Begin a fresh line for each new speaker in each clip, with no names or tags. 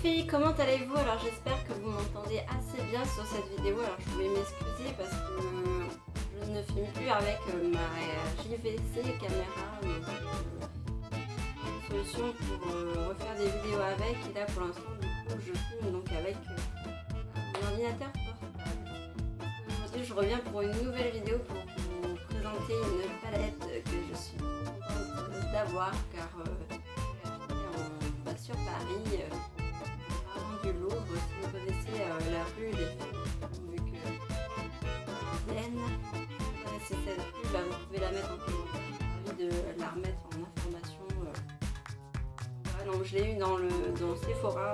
filles, comment allez-vous? Alors j'espère que vous m'entendez assez bien sur cette vidéo. Alors je voulais m'excuser parce que je ne filme plus avec ma JVC caméra. Une solution pour refaire des vidéos avec. Et là pour l'instant du coup je filme donc avec mon ordinateur portable. Aujourd'hui je reviens pour une nouvelle vidéo pour vous présenter une palette que je suis contente d'avoir car sur Paris, avant du Louvre, si vous connaissez la rue des Filles, vu que vous connaissez cette rue, vous pouvez la mettre en commentaire. J'ai envie de la remettre en information. Voilà, donc je l'ai eu dans Sephora.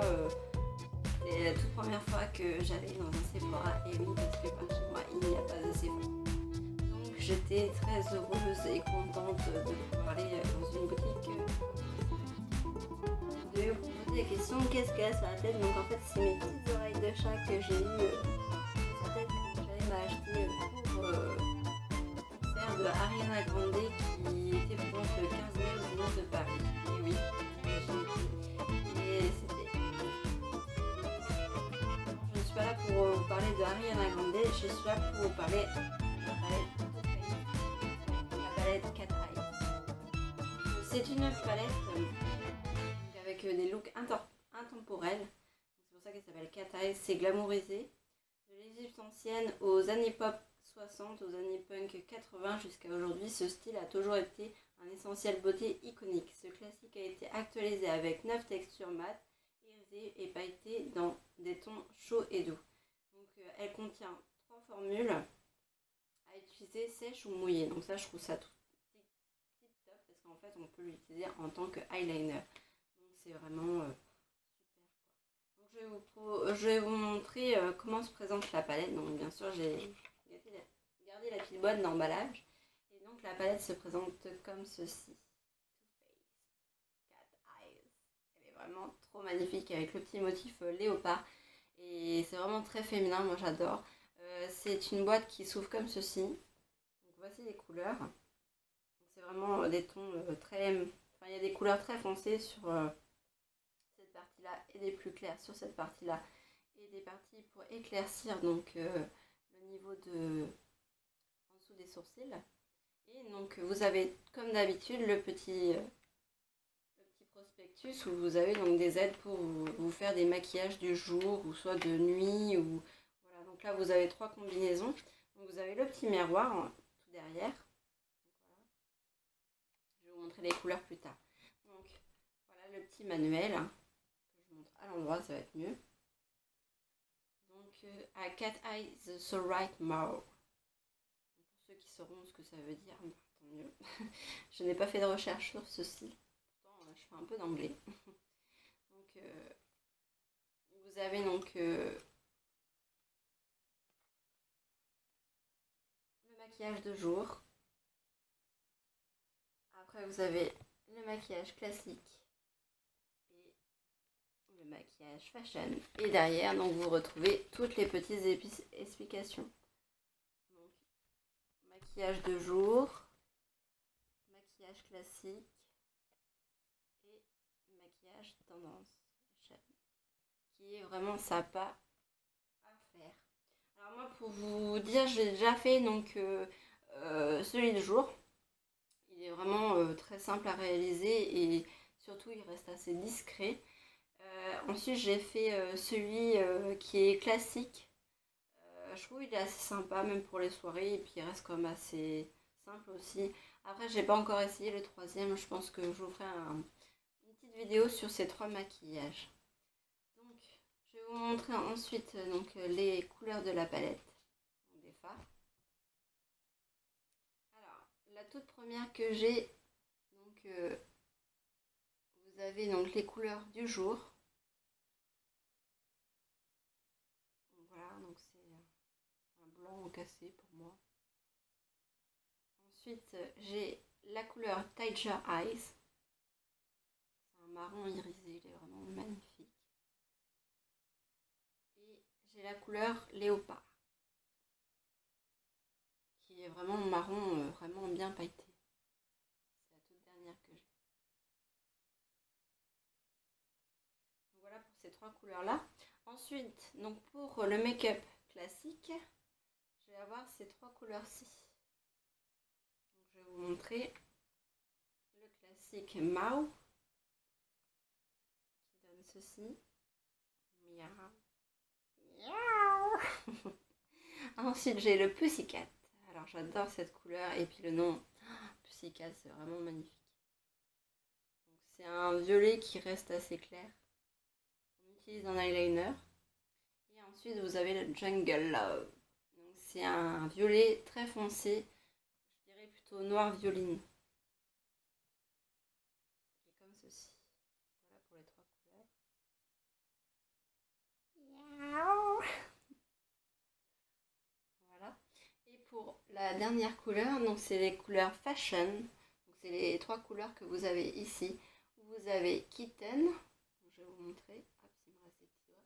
C'est la toute première fois que j'allais dans un Sephora, et oui, parce que par chez moi il n'y a pas de Sephora. Donc j'étais très heureuse et contente de pouvoir aller dans une boutique. Je vais vous poser la question, qu'est-ce qu'elle a sur la tête? Donc en fait c'est mes petites oreilles de chat que j'ai eues sur la tête, que j'allais m'acheter pour le concert de Ariana Grande qui était présente le 15 mai au Zénith de Paris. Et oui, et c'était... Je ne suis pas là pour vous parler de Ariana Grande, je suis là pour vous parler de la palette Cat Eye. C'est une palette avec des looks intemporels, c'est pour ça qu'elle s'appelle Cat Eye. C'est glamourisé, de l'égyptienne aux années pop 60, aux années punk 80 jusqu'à aujourd'hui. Ce style a toujours été un essentiel beauté iconique. Ce classique a été actualisé avec 9 textures mates, irisées et pailletées dans des tons chauds et doux. Donc elle contient 3 formules à utiliser sèche ou mouillée. Donc ça je trouve ça tout top parce qu'en fait on peut l'utiliser en tant que eyeliner. C'est vraiment super quoi. Donc je vais vous montrer comment se présente la palette. Donc bien sûr j'ai gardé la petite boîte d'emballage. Et donc la palette se présente comme ceci. Too Faced Cat Eyes. Elle est vraiment trop magnifique avec le petit motif léopard. Et c'est vraiment très féminin, moi j'adore. C'est une boîte qui s'ouvre comme ceci. Donc voici les couleurs. C'est vraiment des tons très... Enfin il y a des couleurs très foncées sur... cette partie là et des plus clairs sur cette partie là et des parties pour éclaircir donc le niveau de en dessous des sourcils. Et donc vous avez comme d'habitude le petit prospectus où vous avez donc des aides pour vous faire des maquillages du jour ou soit de nuit ou voilà. Donc là vous avez 3 combinaisons. Donc vous avez le petit miroir tout derrière. Donc, voilà. Je vais vous montrer les couleurs plus tard. Donc voilà le petit manuel. À l'endroit, ça va être mieux. Donc, à Cat Eye, the right mouth. Pour ceux qui sauront ce que ça veut dire, tant mieux. Je n'ai pas fait de recherche sur ceci. Pourtant, je fais un peu d'anglais. Donc, vous avez donc le maquillage de jour. Après, vous avez le maquillage classique. Le maquillage fashion. Et derrière, donc vous retrouvez toutes les petites explications. Donc, maquillage de jour, maquillage classique et maquillage tendance fashion, qui est vraiment sympa à faire. Alors moi, pour vous dire, j'ai déjà fait donc celui de jour. Il est vraiment très simple à réaliser et surtout il reste assez discret. Ensuite j'ai fait celui qui est classique. Je trouve qu'il est assez sympa même pour les soirées et puis il reste quand même assez simple aussi. Après j'ai pas encore essayé le troisième, je pense que je vous ferai une petite vidéo sur ces 3 maquillages. Donc je vais vous montrer ensuite donc, les couleurs de la palette, donc des fards. Alors la toute première que j'ai, donc vous avez donc les couleurs du jour. Donc c'est un blanc cassé pour moi. Ensuite j'ai la couleur Tiger Eyes. C'est un marron irisé, il est vraiment magnifique. Et j'ai la couleur Léopard, qui est vraiment marron, vraiment bien pailleté. C'est la toute dernière que j'ai. Donc voilà pour ces 3 couleurs-là. Ensuite, donc pour le make-up classique, je vais avoir ces 3 couleurs-ci. Je vais vous montrer le classique Mauve qui donne ceci. Miaou. Miaou. Ensuite, j'ai le Pussycat. Alors, j'adore cette couleur et puis le nom Pussycat, c'est vraiment magnifique. C'est un violet qui reste assez clair. On utilise un eyeliner. Et ensuite, vous avez le Jungle Love. C'est un violet très foncé. Je dirais plutôt noir violine. Qui est comme ceci. Voilà pour les 3 couleurs. Voilà. Et pour la dernière couleur, donc c'est les couleurs Fashion. C'est les 3 couleurs que vous avez ici. Vous avez Kitten, je vais vous montrer. Hop, il me reste des petits doigts.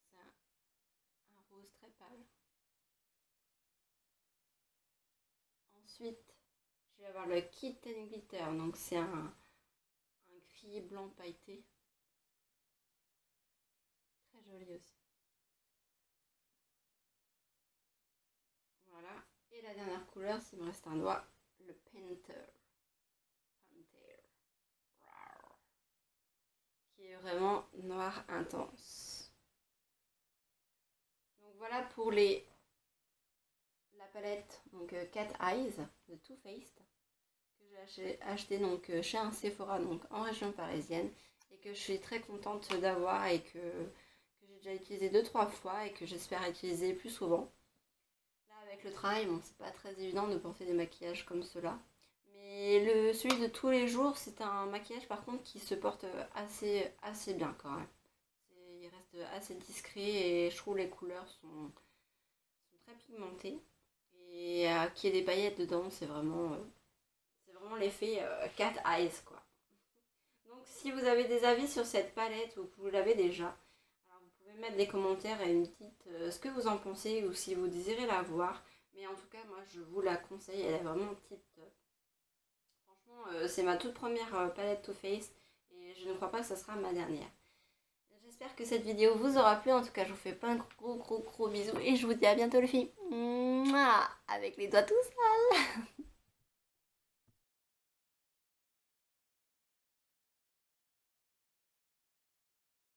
C'est un rose très pâle. Ensuite, je vais avoir le Kitten Glitter, donc c'est un gris blanc pailleté. Très joli aussi. Voilà. Et la dernière couleur, s'il me reste un doigt, le Panther. Qui est vraiment noir intense. Donc voilà pour la palette donc Cat Eyes de Too Faced que j'ai acheté donc chez un Sephora donc en région parisienne et que je suis très contente d'avoir et que j'ai déjà utilisé 2-3 fois et que j'espère utiliser plus souvent. Là avec le travail, bon, c'est pas très évident de porter des maquillages comme cela. Mais celui de tous les jours, c'est un maquillage par contre qui se porte assez bien quand même. Il reste assez discret et je trouve les couleurs sont très pigmentées. Et qu'il y ait des paillettes dedans, c'est vraiment l'effet Cat Eyes quoi. Donc si vous avez des avis sur cette palette ou que vous l'avez déjà, alors vous pouvez mettre des commentaires et me dites ce que vous en pensez ou si vous désirez la voir. Mais en tout cas, moi je vous la conseille, elle est vraiment tip top. C'est ma toute première palette Too Faced et je ne crois pas que ce sera ma dernière. J'espère que cette vidéo vous aura plu. En tout cas, je vous fais plein de gros bisous et je vous dis à bientôt les filles. Mouah, avec les doigts tout sales.